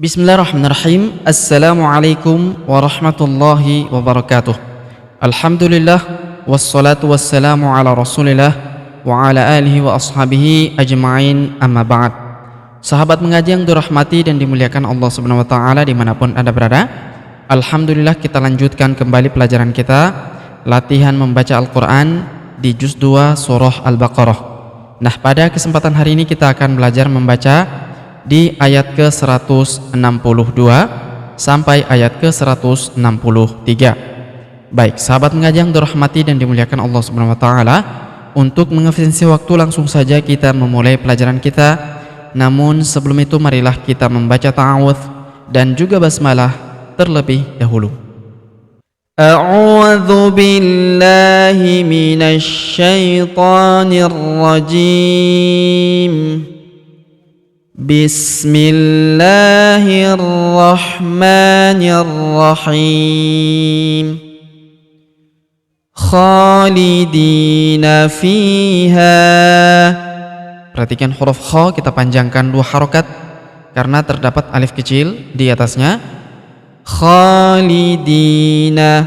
Bismillahirrahmanirrahim. Assalamualaikum warahmatullahi wabarakatuh. Alhamdulillah wassalatu wassalamu ala Rasulillah wa ala alihi wa ashabihi ajma'in, amma ba'd. Sahabat mengaji yang dirahmati dan dimuliakan Allah Subhanahu wa taala dimanapun Anda berada. Alhamdulillah kita lanjutkan kembali pelajaran kita, latihan membaca Al-Qur'an di juz 2 surah Al-Baqarah. Nah, pada kesempatan hari ini kita akan belajar membaca di ayat ke-162 sampai ayat ke-163. Baik, sahabat mengaji yang dirahmati dan dimuliakan Allah Subhanahu wa taala, untuk mengefisiensi waktu langsung saja kita memulai pelajaran kita. Namun sebelum itu marilah kita membaca ta'awudz dan juga basmalah terlebih dahulu. A'udzu billahi minasy syaithanir rajim. Bismillahirrahmanirrahim. Khalidina fiha. Perhatikan huruf kha kita panjangkan 2 harokat karena terdapat alif kecil di atasnya. Khalidina.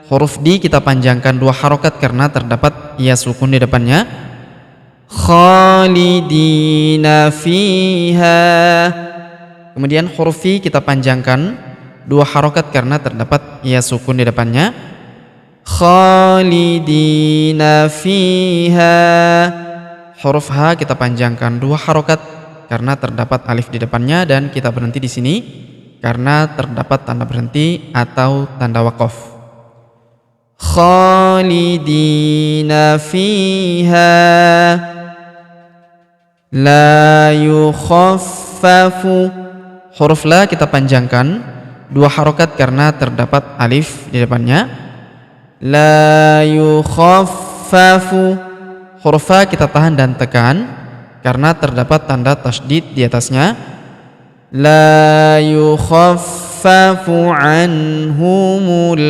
Huruf di kita panjangkan 2 harokat karena terdapat ya sukun di depannya. Khalidina fiha. Kemudian huruf fi kita panjangkan 2 harokat karena terdapat ya sukun di depannya. Khalidina fiha. Huruf ha kita panjangkan 2 harokat karena terdapat alif di depannya, dan kita berhenti di sini karena terdapat tanda berhenti atau tanda waqaf. Khalidina fiha la yukhaffafu. Huruf la kita panjangkan 2 harokat karena terdapat alif di depannya. La yukhaffafu. Huruf fa kita tahan dan tekan karena terdapat tanda tasydid di atasnya. La yukhaffafu anhumul.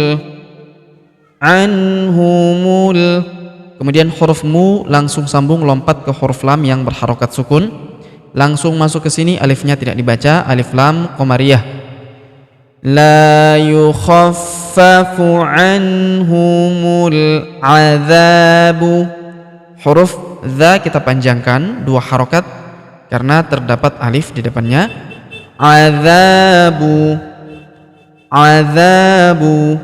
Kemudian huruf mu langsung sambung lompat ke huruf lam yang berharokat sukun. Langsung masuk ke sini, alifnya tidak dibaca, alif lam qamariyah. La yukhaffafu anhumul azabu. Huruf dza kita panjangkan 2 harokat karena terdapat alif di depannya. Azabu. Azabu.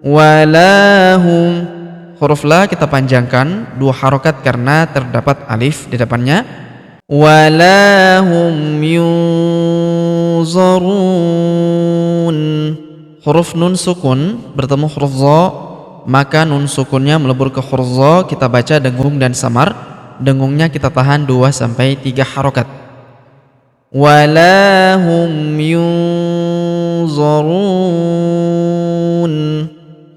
Walahum. Huruf la kita panjangkan 2 harokat karena terdapat alif di depannya. Walahum yunzarun. Huruf nun sukun bertemu huruf dha, maka nun sukunnya melebur ke huruf dha, kita baca dengung dan samar. Dengungnya kita tahan 2 sampai 3 harokat. Walahum yunzarun.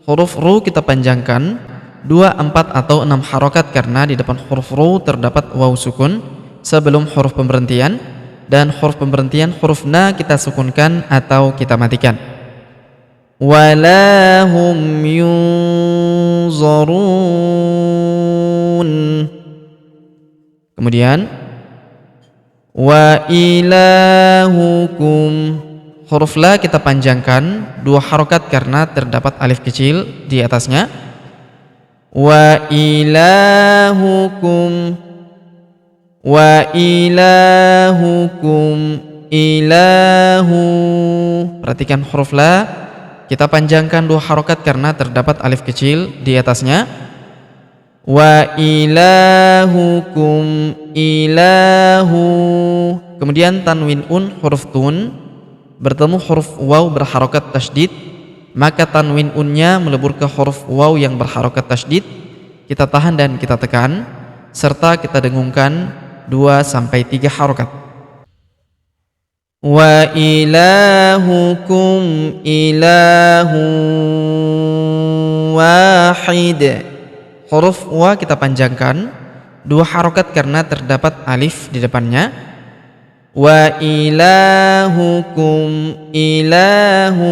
Huruf ru kita panjangkan 2, 4 atau 6 harokat karena di depan huruf ru terdapat waw sukun sebelum huruf pemberhentian, dan huruf pemberhentian huruf na kita sukunkan atau kita matikan. Walahum yunzarun. Kemudian wa ilahukum. Huruf la kita panjangkan 2 harokat karena terdapat alif kecil di atasnya. Wa ilahukum. Wa ilahukum ilahu. Perhatikan huruf la kita panjangkan 2 harokat karena terdapat alif kecil di atasnya. Wa ilahukum ilahu. Kemudian tanwin huruf tun bertemu huruf waw berharokat tasydid, maka tanwin unnya melebur ke huruf waw yang berharokat tasydid. Kita tahan dan kita tekan serta kita dengungkan 2 sampai 3 harokat. Wa ilahukum ilahu wahid. Huruf wa kita panjangkan 2 harokat karena terdapat alif di depannya. Wa ilahukum ilahu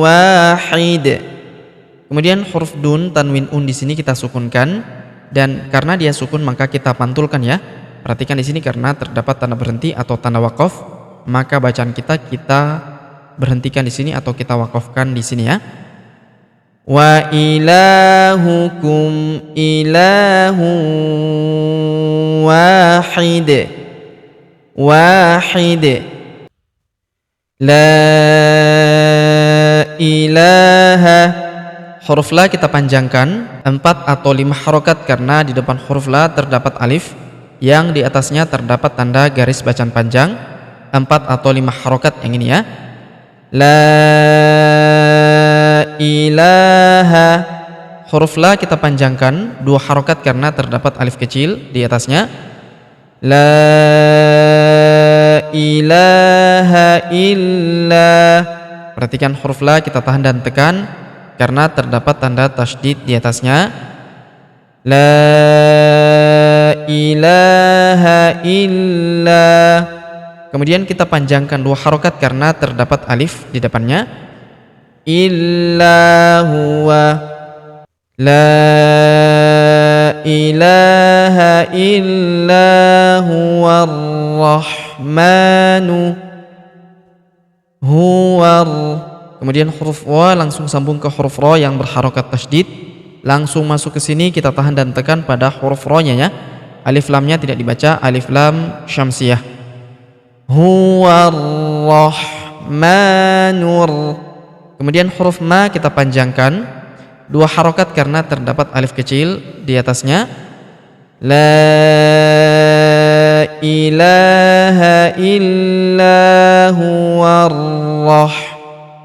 wahid. Kemudian huruf dun tanwin di sini kita sukunkan, dan karena dia sukun maka kita pantulkan ya. Perhatikan di sini karena terdapat tanda berhenti atau tanda waqaf. maka bacaan kita berhentikan di sini atau kita wakafkan di sini ya. Wa ilahukum ilahu wahid wahid la ilaha. Huruf la kita panjangkan 4 atau 5 harokat karena di depan huruf la terdapat alif yang di atasnya terdapat tanda garis bacaan panjang 4 atau 5 harokat yang ini ya. La ilaha. Huruf la kita panjangkan 2 harokat karena terdapat alif kecil di atasnya. La ilaha illa. Perhatikan huruf la kita tahan dan tekan karena terdapat tanda tasydid di atasnya. La ilaha illa. Kemudian kita panjangkan 2 harokat karena terdapat alif di depannya. Illa huwa. La ilaha illa huwa ar-rahmanu huwar. Kemudian huruf wa langsung sambung ke huruf ro yang berharokat tasydid. Langsung masuk ke sini kita tahan dan tekan pada huruf ro-nya ya. Alif lamnya tidak dibaca, alif lam syamsiyah. Huwar rahmanur. Kemudian huruf ma kita panjangkan 2 harokat karena terdapat alif kecil di atasnya. La ilaha illa huwar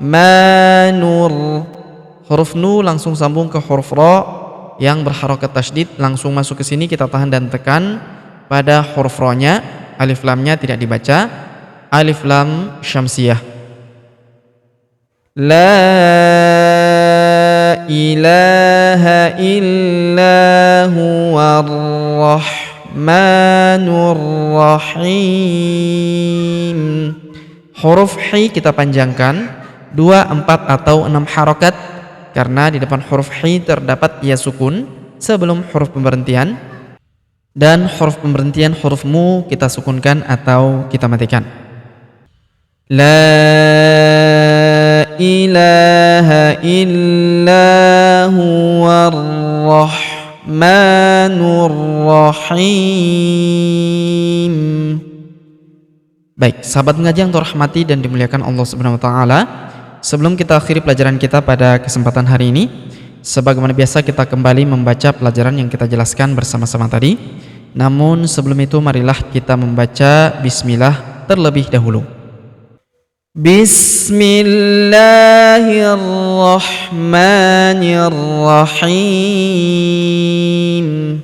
rahmanur. Huruf nu langsung sambung ke huruf ro yang berharokat tasydid. Langsung masuk ke sini kita tahan dan tekan pada huruf ro-nya. Alif lamnya tidak dibaca, alif lam syamsiyah. La ilaha illa huwar rahmanur rahim. Huruf hi kita panjangkan 2, 4 atau 6 harokat karena di depan huruf hi terdapat ya sukun sebelum huruf pemberhentian, dan huruf pemberhentian huruf mu kita sukunkan atau kita matikan. La ilaha illa huwar rahmanur rahim. Baik, sahabat ngaji yang terhormati dan dimuliakan Allah Subhanahu wa taala, sebelum kita akhiri pelajaran kita pada kesempatan hari ini, sebagaimana biasa kita kembali membaca pelajaran yang kita jelaskan bersama-sama tadi. Namun sebelum itu marilah kita membaca bismillah terlebih dahulu. Bismillahirrahmanirrahim.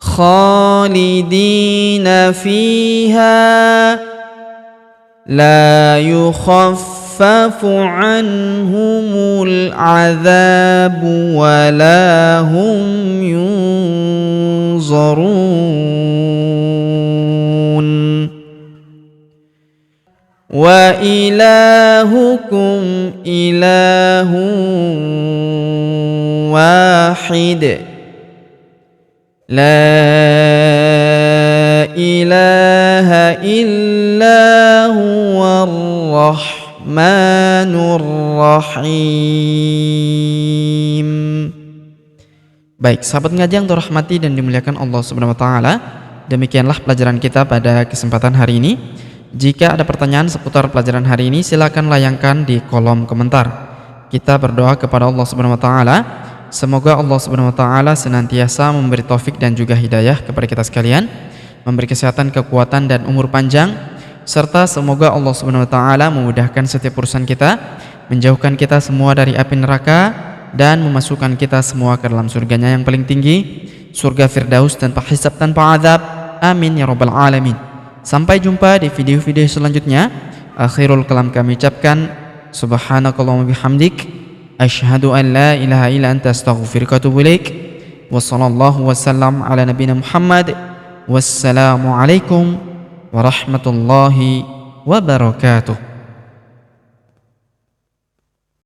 Khalidina fiha la yukhaffafu anhumul azabu wa la hum yunzarun. Wa ilahukum ilahun wahid. La ilaha illa huwar rahmanur rahim. Baik, sahabat ngaji yang dirahmati dan dimuliakan Allah Subhanahu wa taala, demikianlah pelajaran kita pada kesempatan hari ini. Jika ada pertanyaan seputar pelajaran hari ini, silakan layangkan di kolom komentar. Kita berdoa kepada Allah Subhanahu wa taala, semoga Allah Subhanahu wa taala senantiasa memberi taufik dan juga hidayah kepada kita sekalian, memberi kesehatan, kekuatan dan umur panjang, serta semoga Allah Subhanahu wa taala memudahkan setiap urusan kita, menjauhkan kita semua dari api neraka dan memasukkan kita semua ke dalam surganya yang paling tinggi, surga Firdaus tanpa hisab, tanpa azab. Amin ya rabbal alamin. Sampai jumpa di video-video selanjutnya. Akhirul kalam kami ucapkan subhanakallahumma bihamdik asyhadu an la ilaha illa anta astaghfiruka wa atubu ilaik. Wassallallahu wasallam ala nabiyina Muhammad. Wassalamu alaikum warahmatullahi wabarakatuh.